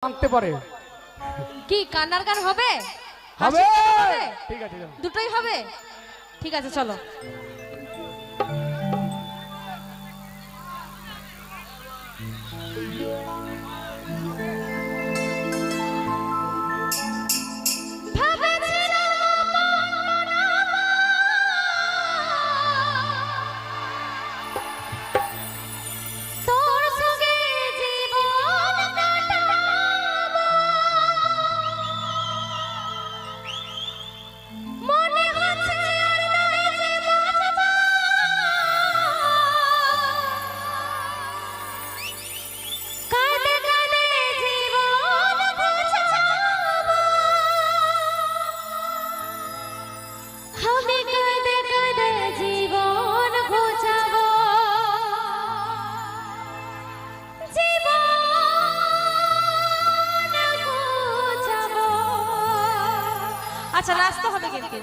আনতে পারে কি কান্নার গান হবে? হবে হবে ঠিক আছে দুটোই হবে ঠিক আছে চলো আচ্ছা রাস্তা হবে কিন্তু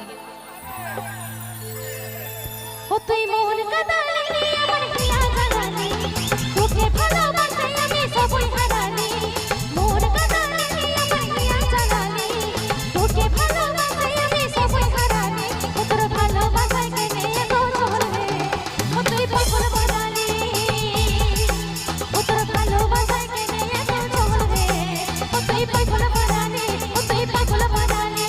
ও তুই মোহন কাদালি আমার হিয়া জানানি তোকে ভালোবাসে আমি সবই হারানি মোহন কাদালি আমার হিয়া জানানি তোকে ভালোবাসে আমি সবই হারানি ও তোর ভালোবাসায় কেনে এত চলে ও তুই পাগল বানালি ও তোর ভালোবাসায় কেনে এত চলে ও তুই পাগল বানালি ও তুই পাগল বানালি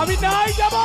আমি নাই যাব